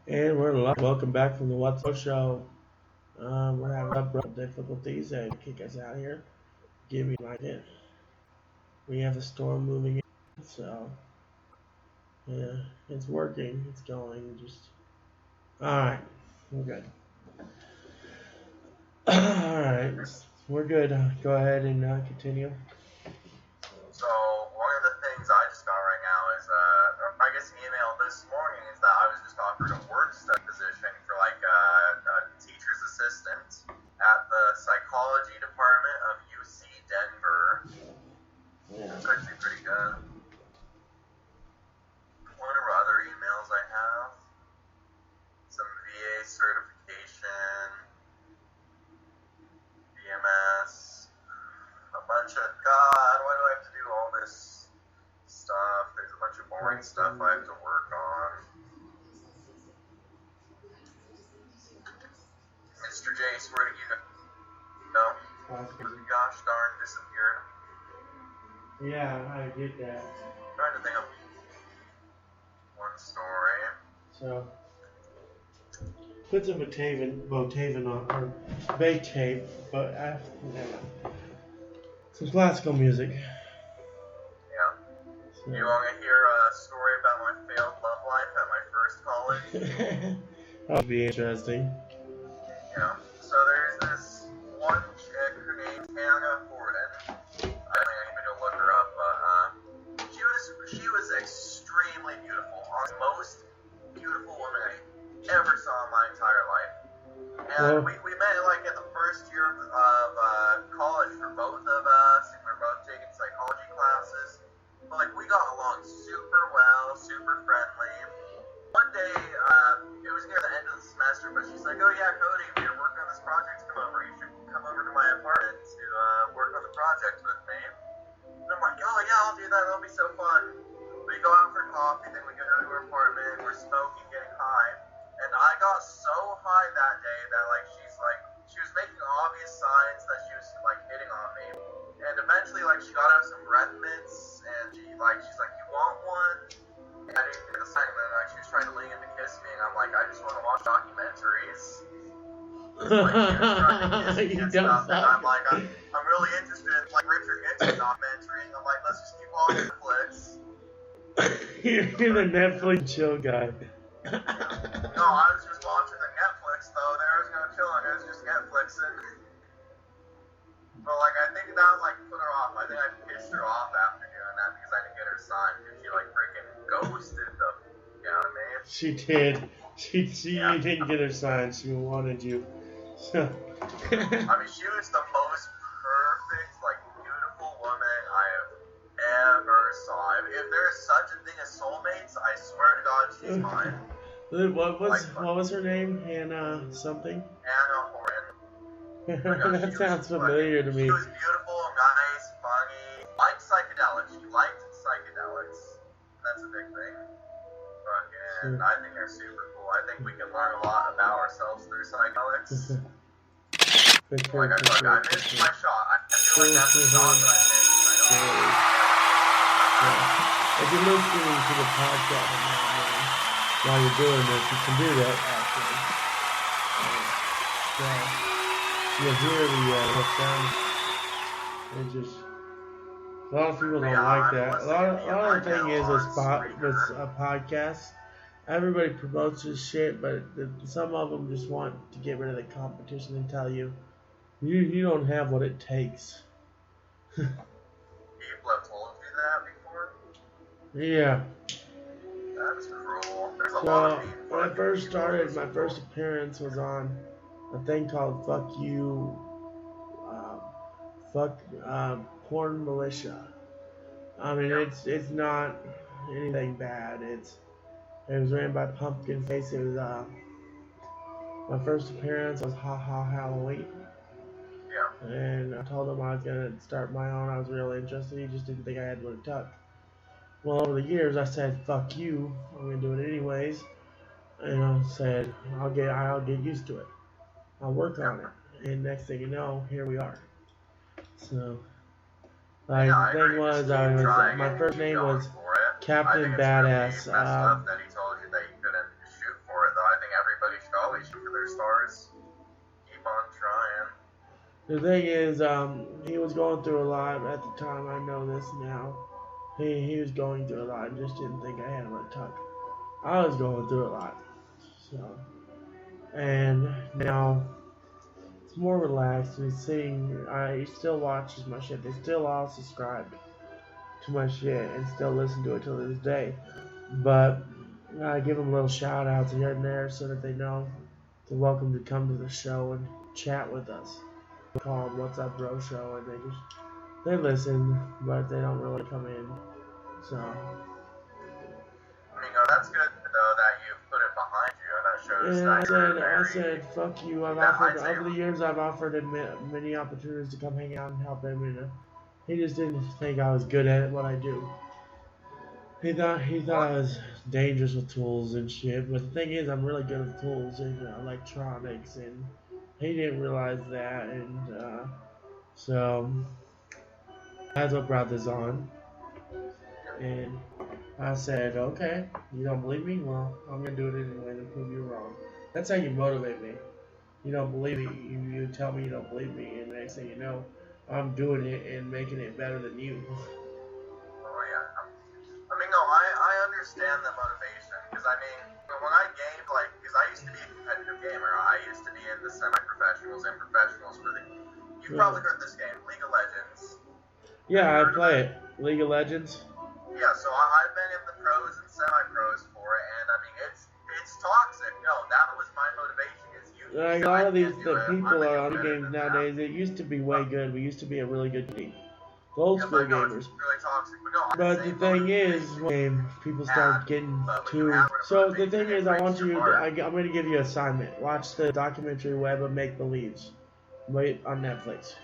And we're live. Welcome back from the whatsupbrosshow. We're having difficulties and kick us out here. Give me my hit. We have a storm moving in, so yeah, it's working. It's going. Alright, we're good. Alright, we're good. Go ahead and continue. So one of the things I just got right now is, I guess an email this morning is that I was just offered a work study position for like a teacher's assistant at the psychology department of UC Denver. Yeah. It's actually pretty good. What are other emails I have? Some VA certification, BMS, a bunch of, God, why do I have to do all this stuff? There's a bunch of boring stuff I have to work on. Mr. Jace, where did you go? Gosh darn disappeared. Yeah, I get that. I'm trying to think of one story. So, put some Botaven on, or Bay tape, but some classical music. Yeah. So. You want to hear a story about my failed love life at my first college? That would be interesting. Yeah. So there's this one chick, her name's Hannah Gordon. I don't think I need to go look her up, but she was extremely beautiful. The most beautiful woman I ever saw in my entire life. And we met like in the first year of college for both of us, and we were both taking psychology classes. But like we got along super well, super friendly. One day, it was near the end of the semester, but she's like, "Oh yeah, Cody, we are working on this project. Come over. You should come over to my apartment to work on the project with me." And I'm like, "Oh yeah, I'll do that. That'll be so fun." We go out for coffee, then we go to her apartment, we're smoking, getting high. And I got so high that day that like she was making obvious signs that she was like hitting on me. And eventually like she got out some breath mints and she's like, "You want one?" And I didn't get a sign, and then like she was trying to lean in to kiss me, and I'm like, "I just want to watch documentaries." So, like, she was trying to kiss me and stuff, and I'm like, I'm really interested in like Richard Nixon documentary, and I'm like, let's just keep watching Netflix. You're the Netflix chill guy. No, I was just watching the Netflix though. There was no chilling. It was just Netflixing. But like, I think that like put her off. I think I pissed her off after doing that because I didn't get her sign because she like freaking ghosted the. You know what I mean? She did. She didn't get her sign. She wanted you. So. I mean, she was the most perfect, like, beautiful woman I have ever saw. If there is such a thing as soulmates, I swear to God, she's mine. What was her name? Hannah something? Hannah Horton. That sounds familiar to me. She was beautiful, nice, funny. Liked psychedelics. She liked psychedelics. That's a big thing. Fucking, I think they're super cool. I think we can learn a lot about ourselves through psychedelics. I missed my shot. I feel like that's the shot that I missed. If you're listening to the podcast while you're doing this, you can do that actually. You'll hear the sound. It just a lot of people don't like that. A lot of the thing is with a podcast, everybody promotes this shit, but some of them just want to get rid of the competition and tell you don't have what it takes. People have told you that before? Yeah. That's cruel. There's a lot of people. When I first started, my first appearance was on a thing called Fuck You, Porn Militia. I mean, it's not anything bad. It was ran by Pumpkin Face. It was my first appearance was Ha Ha Halloween. Yeah. And I told him I was gonna start my own. I was really interested. He just didn't think I had what it took. Well, over the years, I said, "Fuck you! I'm gonna do it anyways." And I said, "I'll get used to it. I'll work on it." And next thing you know, here we are. So, like, the thing was, my first name was Captain Badass. That he told you that you couldn't The thing is, he was going through a lot at the time. I know this now. He was going through a lot and just didn't think I had him on tuck. I was going through a lot. So, and now it's more relaxed. He's seeing, he still watches my shit. They still all subscribe to my shit and still listen to it till this day. But I give them little shout outs here and there so that they know they're welcome to come to the show and chat with us. We call it What's Up Bro Show, and they listen, but they don't really come in. So. That's good though that you put it behind you. That shows that I said, fuck you. Over the years, I've offered him many opportunities to come hang out and help him, and he just didn't think I was good at what I do. He thought I was dangerous with tools and shit, but the thing is, I'm really good with tools and electronics, and he didn't realize that, and so that's what brought this on. And I said, okay, you don't believe me? Well, I'm going to do it anyway to prove you wrong. That's how you motivate me. You don't believe me. You tell me you don't believe me, and the next thing you know, I'm doing it and making it better than you. Oh, yeah. I understand the motivation, because, when I gamed, because I used to be a competitive gamer, I used to be in the semi-professionals and professionals for you've probably heard this game, League of Legends. Yeah, I play it. League of Legends. Yeah, so I've been in the pros and semi-pros for it, and it's toxic. No, that was my motivation. Is you? Like a lot of these people are on the games nowadays. It used to be way good. We used to be a really good team. The old school gamers. It's really toxic, but the thing is, when people start getting too. So the thing is, I want you. I'm going to give you an assignment. Watch the documentary Web of Make Believes. Wait on Netflix.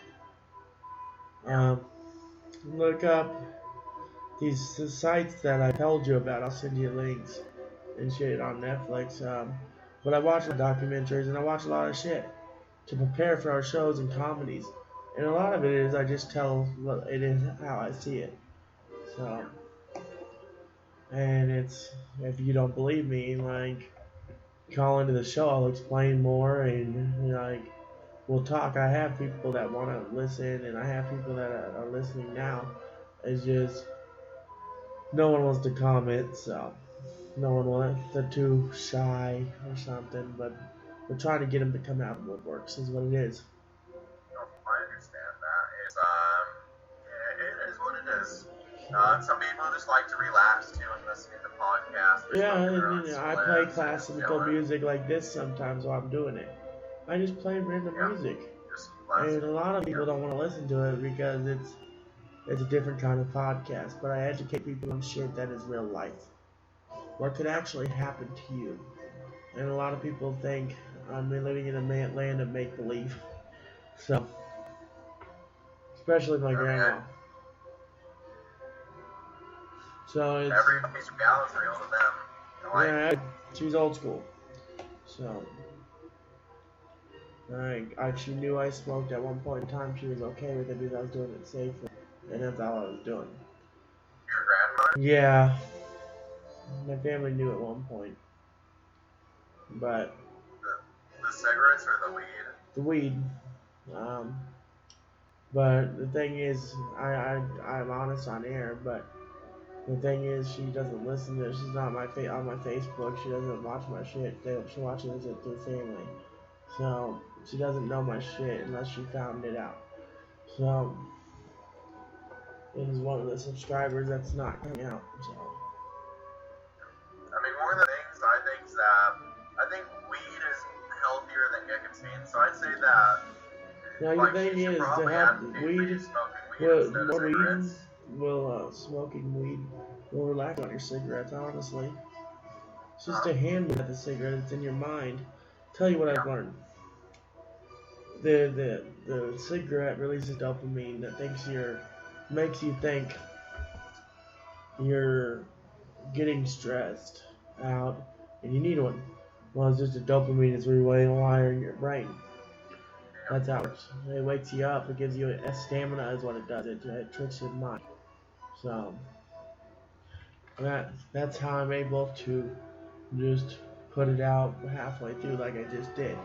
Look up these sites that I told you about. I'll send you links and shit on Netflix. But I watch documentaries and I watch a lot of shit to prepare for our shows and comedies. And a lot of it is I just tell what it is how I see it. So, and it's, if you don't believe me, call into the show. I'll explain more and we'll talk. I have people that want to listen, and I have people that are listening now. It's just no one wants to comment, so no one wants. They're too shy or something. But we're trying to get them to come out of woodworks. Is what it is. I understand that. It is what it is. Some people just like to relax too and listen to the podcast. I play classical music like this sometimes while I'm doing it. I just play random music, and a lot of people don't want to listen to it because it's a different kind of podcast. But I educate people on shit that is real life, what could actually happen to you. And a lot of people think I'm living in a land of make believe. So, especially my grandma. So it's everybody's reality real to them. Yeah, she's old school. So. She knew I smoked at one point in time. She was okay with it because I was doing it safely, and that's all I was doing. Your grandmother? Yeah, my family knew at one point, but the cigarettes or the weed? The weed. But the thing is, I'm honest on air. But the thing is, she doesn't listen to it. She's not on my Facebook. She doesn't watch my shit. She watches it through family. So she doesn't know my shit unless she found it out. So it is one of the subscribers that's not coming out. So one of the things I think is that I think weed is healthier than nicotine. So I'd say that. Now the thing is, to have weed, smoking weed will relax on your cigarettes. Honestly, it's just a hand at the cigarette. It's in your mind. Tell you what I've learned. The cigarette releases dopamine that makes you think you're getting stressed out and you need one. Well, it's just a dopamine. It's rewiring your brain. That's how it wakes you up. It gives you a stamina is what it does. It tricks your mind. So that's how I'm able to just put it out halfway through like I just did.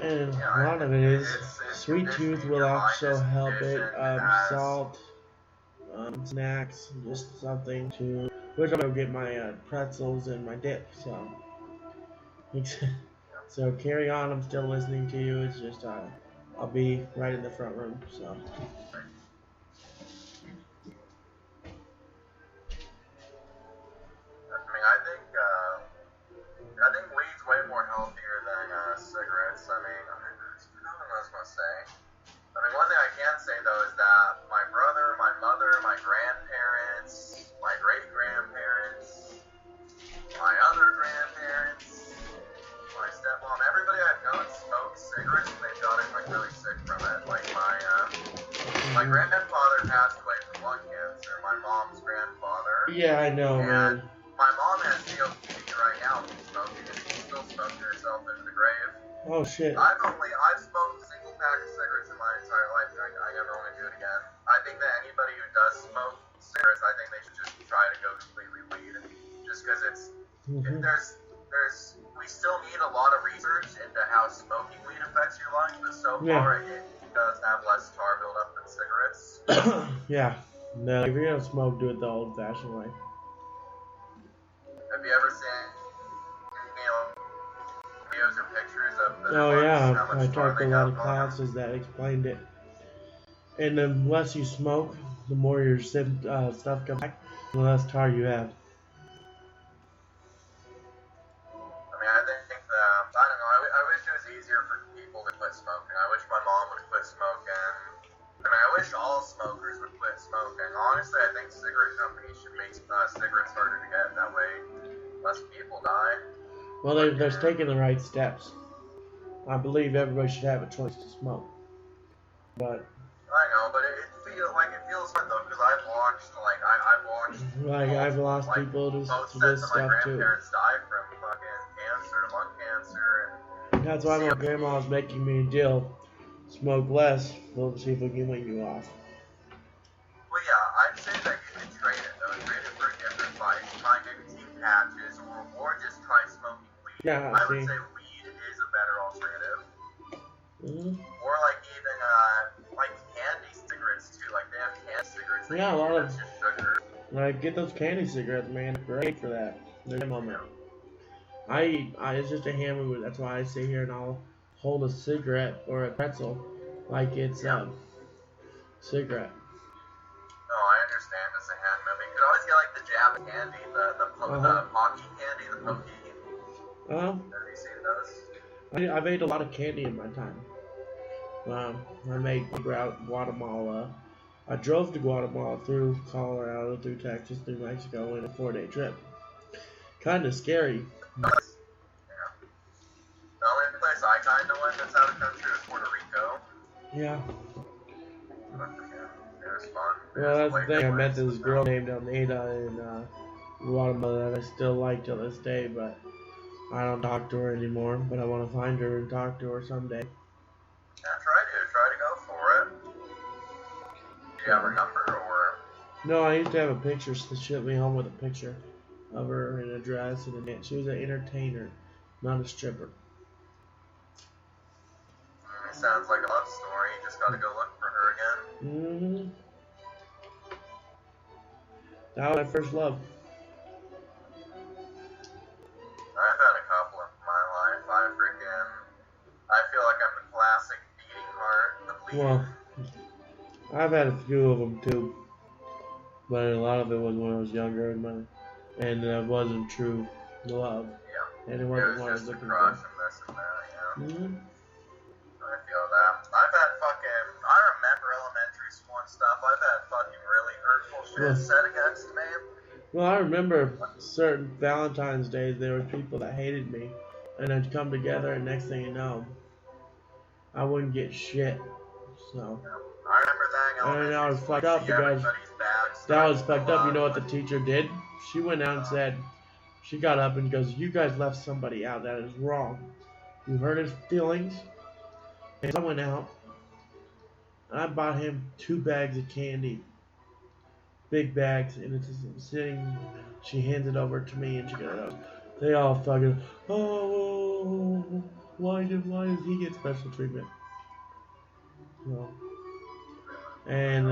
And Yeah, a lot of it is it's sweet tooth conditioning will your mind also is help it. conditioned as Salt, snacks, just something to. Which I'm gonna get my pretzels and my dip. So, so carry on. I'm still listening to you. It's just I'll be right in the front room. So. I mean, I think weed's way more healthier than cigarettes. I mean, I don't know what I was gonna say. I mean, one thing I can say though is that my brother, my mother, my grandparents, my great grandparents, my other grandparents, my stepmom, everybody I've known smokes cigarettes and they've gotten like really sick from it. Like my grandfather passed away from lung cancer. My mom's grandfather. Yeah, I know, And man. my mom has COPD right now from smoking, and she's still smoking herself into the grave. Oh shit. I've smoked a single pack of cigarettes in my entire life, and I never want to do it again. I think that anybody who does smoke cigarettes, I think they should just try to go completely weed, just because we still need a lot of research into how smoking weed affects your lungs, but so far it does have less tar buildup than cigarettes. Yeah. No, if you're gonna smoke, do it the old-fashioned way. Have you ever seen videos or pictures of the Oh yeah, how much I tar talked to they a lot have of on them? classes that explained it. And the less you smoke, the more your stuff comes back, the less tar you have. I mean, I think that, I don't know, I wish it was easier for people to quit smoking. I wish my mom would quit smoking. I mean, I wish all smokers would quit smoking. Honestly, I think cigarette companies should make cigarettes harder to get. That way, less people die. Well, they're taking the right steps. I believe everybody should have a choice to smoke. But I know, but it feels hard though, because I've watched I've lost like, people to both this sets of my stuff too. grandparents die from fucking cancer, lung cancer, and That's why my grandma's making me a deal. Smoke less. We'll see if we can win you off. well, yeah, I'd say that you could trade it though. Trade it for a different vice. Try nicotine patches, or just try smoking weed. Yeah, I would say weed is a better alternative. Or like even like candy cigarettes too. Like they have candy cigarettes. Yeah, a lot of just sugar. like get those candy cigarettes, man. Great for that. They're a moment. I it's just a hammer. That's why I sit here and I'll hold a cigarette or a pretzel like it's cigarette. No, I understand it's a hand movie. You could always get like the jab candy, the pocky candy, the pokey. Have you seen those? I've ate a lot of candy in my time. I made Guatemala. I drove to Guatemala through Colorado, through Texas, through Mexico in a 4-day trip. Kind of scary. Yeah. The only place I kind of went that's out of country was Puerto Rico. Yeah. But, yeah, it was fun. Well, that's the thing. I met this girl named Almeida in Guatemala that I still like till this day, but I don't talk to her anymore. But I want to find her and talk to her someday. Yeah, try to go for it. Do you have her number or? No, I used to have a picture. She shipped me home with a picture of her and a dress and a net. She was an entertainer, not a stripper. Sounds like a love story. You just gotta go look for her again. That was my first love. I've had a couple in my life. I feel like I'm the classic beating heart, the bleeding. Well, I've had a few of them too, but a lot of it was when I was younger and it wasn't true love. Yeah. And it wasn't what I was just looking a crush for. and this and that, yeah. I feel that. I remember elementary school and stuff. I've had fucking really hurtful shit said against me. Well, I remember certain Valentine's days, there were people that hated me, and I'd come together, and next thing you know, I wouldn't get shit. So. I remember that. And I was fucked up because that was fucked up. You know what the teacher did? She went out and said, she got up and goes, "You guys left somebody out. That is wrong. You hurt his feelings." And I went out and I bought him 2 bags of candy. Big bags, and it's just sitting. She hands it over to me, and she goes, "They all fucking, oh." Why does he get special treatment? No. And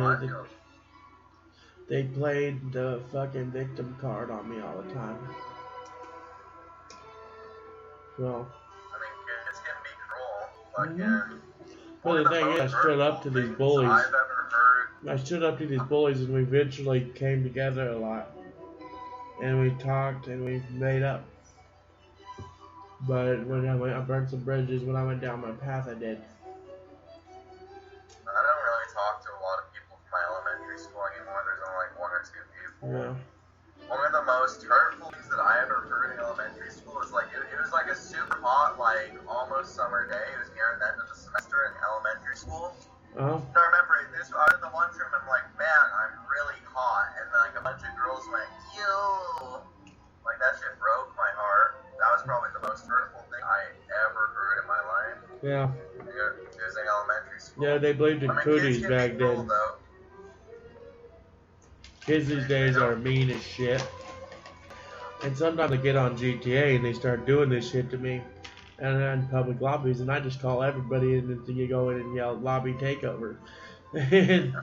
they played the fucking victim card on me all the time. Well. I mean, kids can be cruel. Fucking. Well, the thing is, I stood up to these bullies. I've ever heard. I stood up to these bullies, and we eventually came together a lot. And we talked, and we made up. But when I burned some bridges, when I went down my path, I did. I don't really talk to a lot of people from my elementary school anymore. There's only like one or two people. Yeah. One of the most hurtful things that I ever heard in elementary school is like, it was like a super hot, like almost summer day. It was near the end of the semester in elementary school. Uh-huh. And I remember this, I was in the lunchroom, I'm like, man, I'm really hot. And then like a bunch of girls went, ew. Like that shit broke my heart. That was probably the most hurtful thing I ever heard in my life. Yeah. It was in elementary school. Yeah, they believed in cooties back then. Kids these days are mean as shit. And sometimes they get on GTA and they start doing this shit to me. And in public lobbies, and I just call everybody in until you go in and yell lobby takeover. I feel that.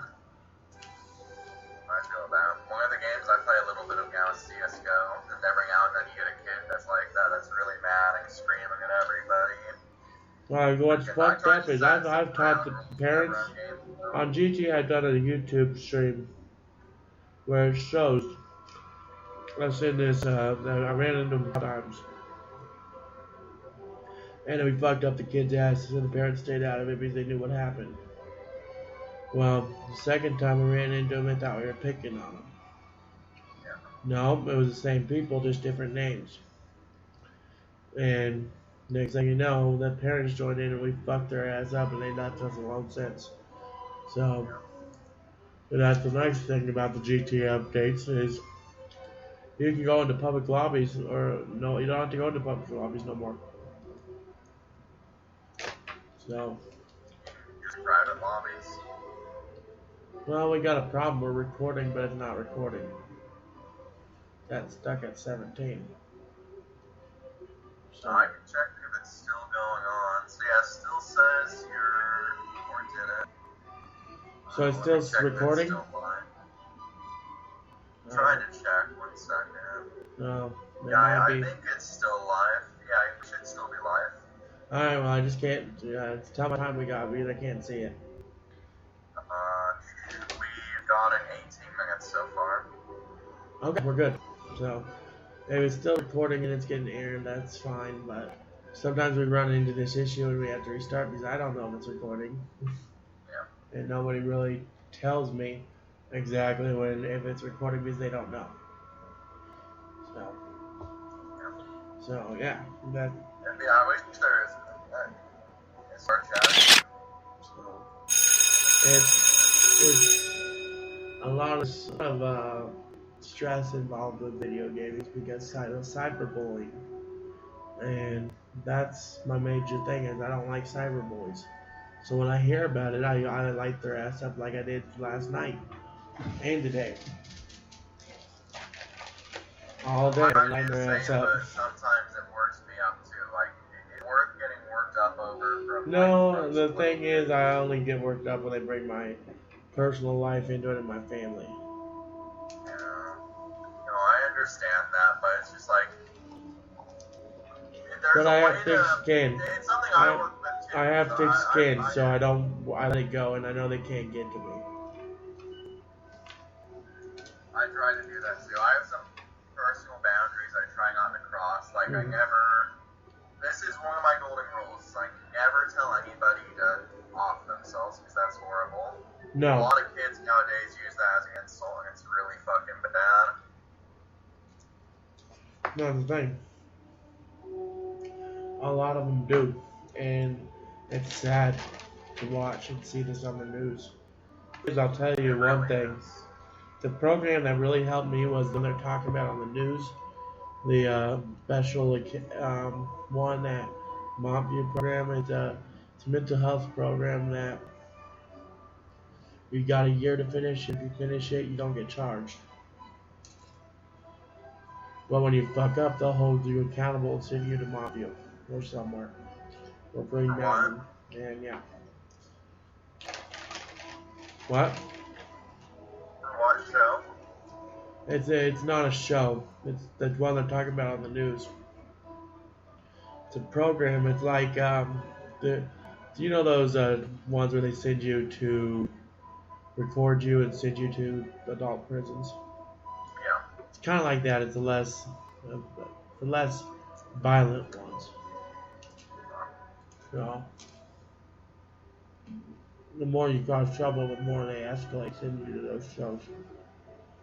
One of the games I play a little bit of now is CSGO. And every now and then you get a kid that's like that, that's really mad and screaming at everybody. Well, what's fucked up is I've taught the parents on GTA. I've done a YouTube stream where it shows us in this. I ran into them times, and then we fucked up the kids' asses, and the parents stayed out of it because they knew what happened. Well, the second time we ran into them, they thought we were picking on them. No, it was the same people, just different names. And next thing you know, the parents joined in and we fucked their ass up, and they left us alone since. So, but that's the nice thing about the GTA updates is you can go into public lobbies, or no, you don't have to go into public lobbies no more. So, Just private lobbies. well, we got a problem. We're recording, but it's not recording. That's stuck at 17. So I can check if it's still going on. So yeah, it still says you're recording it. So it's still recording? It's still live. Trying to check 1 second. No. Yeah, I think it's still live. Yeah, it should still be live. Alright, well, I just can't. Tell me how time we got because I can't see it. We've got an 18 minutes so far. Okay, we're good. So, if it's still recording and it's getting aired, that's fine, but sometimes we run into this issue and we have to restart because I don't know if it's recording. Yeah. And nobody really tells me exactly if it's recording because they don't know. So yeah, that. And yeah, I wish there is. It's our chat. So it's a lot of stress involved with video games because of cyberbullying, and that's my major thing is I don't like cyberbullies. So when I hear about it, I light their ass up like I did last night and today. All day I light their ass up. Sometimes it works me up too. Like it's worth getting worked up over. No, the thing is, I only get worked up when they bring my personal life into it and my family. Yeah. No, I understand that, but it's just like. But I have thick skin. It's something I work with too. I have thick skin, so I let it go, and I know they can't get to me. I try to do that too. I have some personal boundaries I try not to cross. Like I never. This is one of my golden rules. Like never tell anybody to off themselves because that's horrible. No. A lot of kids nowadays use that as an insult, and it's really fucking bad. No, the thing. A lot of them do, and it's sad to watch and see this on the news. Because I'll tell you one thing. The program that really helped me was when they're talking about on the news, the special one that Mom View program. It's a mental health program that you got a year to finish. If you finish it, you don't get charged. But when you fuck up, they'll hold you accountable and send you to Mom View or somewhere. or Green Mountain, and yeah. What? For what show? It's not a show. It's the one they're talking about on the news. It's a program. It's like do you know those ones where they send you to record you and send you to adult prisons? Yeah. It's kind of like that. It's the less violent ones. So the more you cause trouble, the more they escalate, send you to those shows.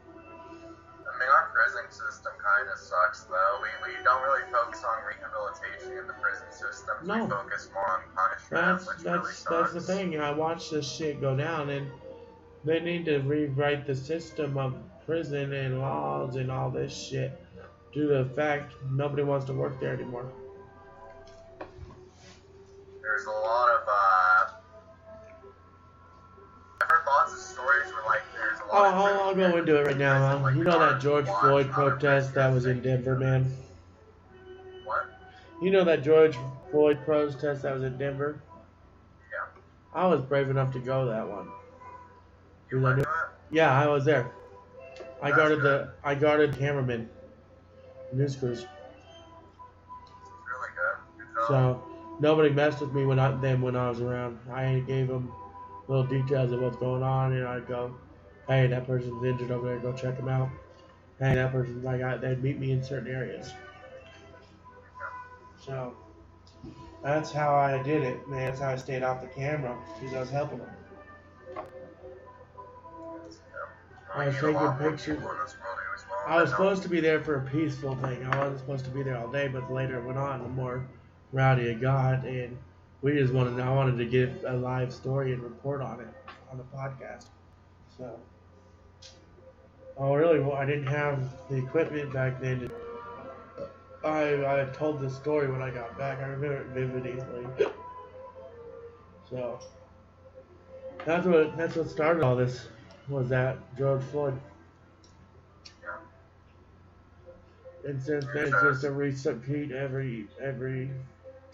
I mean, our prison system kind of sucks, though. We don't really focus on rehabilitation in the prison system. No. We focus more on punishment, which really sucks. That's the thing. I watched this shit go down, and they need to rewrite the system of prison and laws and all this shit due to the fact nobody wants to work there anymore. There's a lot of, I've heard lots of stories where, like, there's a lot of... I'll go into it right now. You know that George Floyd protest that was in Denver, man? What? You know that George Floyd protest that was in Denver? Yeah. I was brave enough to go to that one. You went to it? Yeah, I was there. I guarded cameramen, news crews. Really good. Good job. So nobody messed with me when I was around. I gave them little details of what's going on, and I'd go, "Hey, that person's injured over there. Go check them out. Hey, that person's they'd meet me in certain areas." So that's how I did it, man. That's how I stayed off the camera because I was helping them. I was taking pictures. I was supposed to be there for a peaceful thing. I wasn't supposed to be there all day, but the later it went on, the more rowdy it got, and I wanted to give a live story and report on it on the podcast. So, I didn't have the equipment back then. I told this story when I got back. I remember it vividly. So, that's what started all this. Was that George Floyd? And since then, it's just a repeat every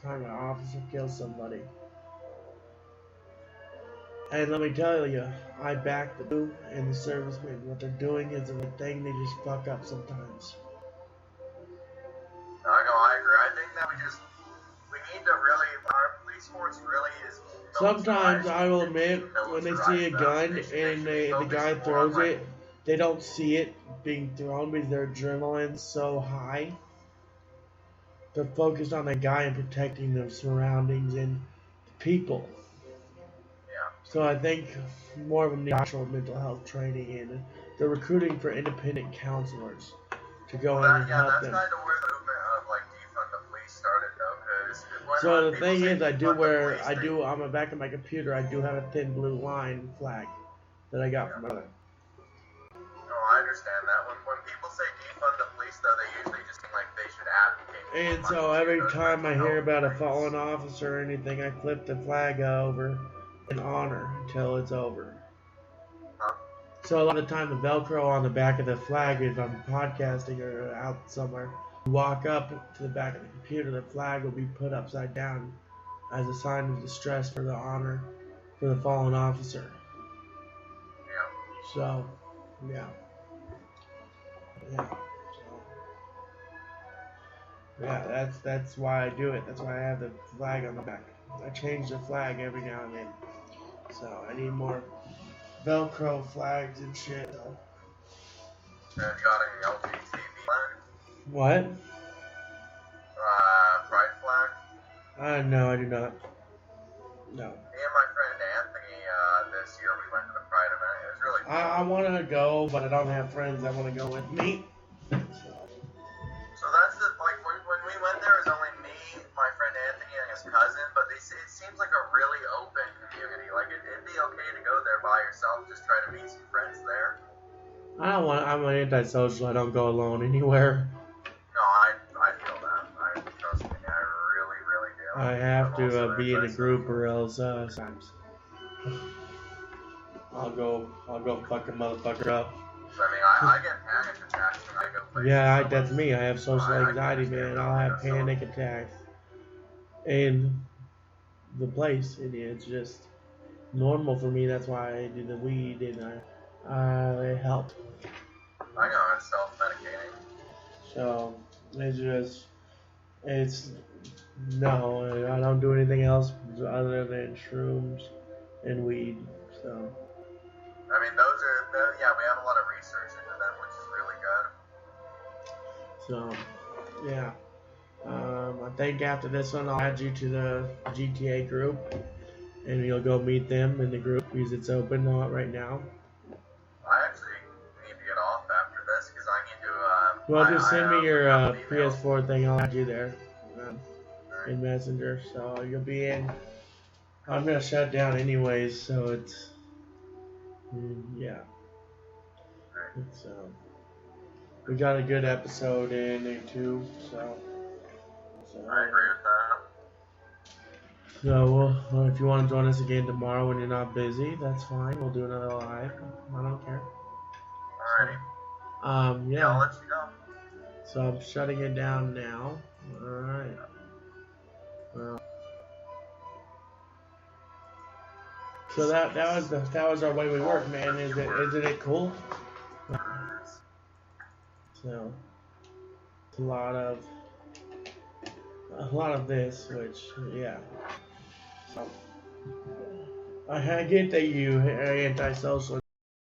time an officer kills somebody. And let me tell you, I back the crew and the servicemen. What they're doing is a thing. They just fuck up sometimes. I agree. I think that we need to really, our police force really is... Sometimes, I will admit, when they see a gun and the guy throws it, they don't see it being thrown because their adrenaline's so high. They're focused on the guy and protecting their surroundings and the people. Yeah. So I think more of a natural mental health training, and they're recruiting for independent counselors to go in and help them. That's kind of where the movement of like defund the police started, though. So the thing is, on the back of my computer, I do have a thin blue line flag that I got from my mother. I understand that. When people say defund the police, though, they usually just think like they should advocate. And so every time I hear about a fallen officer or anything, I flip the flag over in honor until it's over. Huh? So a lot of the time, the Velcro on the back of the flag, if I'm podcasting or out somewhere, walk up to the back of the computer, the flag will be put upside down as a sign of distress for the honor for the fallen officer. Yeah. So, yeah. Yeah, that's why I do it. That's why I have the flag on the back. I change the flag every now and then. So I need more Velcro flags and shit. You got an LGBT flag? What? Pride flag? No, I do not. No. Me and my friend Anthony, this year we went to the Pride event. It was really cool. I want to go, but I don't have friends that want to go with me. So that's when we went there, it was only me, my friend Anthony, and his cousin, but it seems like a really open community. Like, it'd be okay to go there by yourself, just try to meet some friends there. I'm an antisocial. I don't go alone anywhere. No, I feel that. Trust me, I really, really do. I have to be in a group or else sometimes I'll go fuck a motherfucker up. I mean, I get panic attacks when I go places. Yeah, that's me. I have social anxiety, man. I'll have panic attacks. And the place. It's just normal for me. That's why I do the weed, and it helped. I know it's self-medicating. So no, I don't do anything else other than shrooms and weed. So. I mean, yeah, we have a lot of research into them, which is really good. So, yeah. I think after this one, I'll add you to the GTA group, and you'll go meet them in the group because it's open right now. I actually need to get off after this because I need to. Well, just send me your PS4 thing. I'll add you there in Messenger, so you'll be in. I'm gonna shut down anyways, so it's yeah. It's we got a good episode in there too, so. I agree with that. So, well, if you want to join us again tomorrow when you're not busy, that's fine. We'll do another live. I don't care. Alrighty. Yeah. I'll let you know. So I'm shutting it down now. Alright. Well. So that was our way we work, man. Isn't it cool? So it's a lot of this, which yeah. So I get that you are antisocial.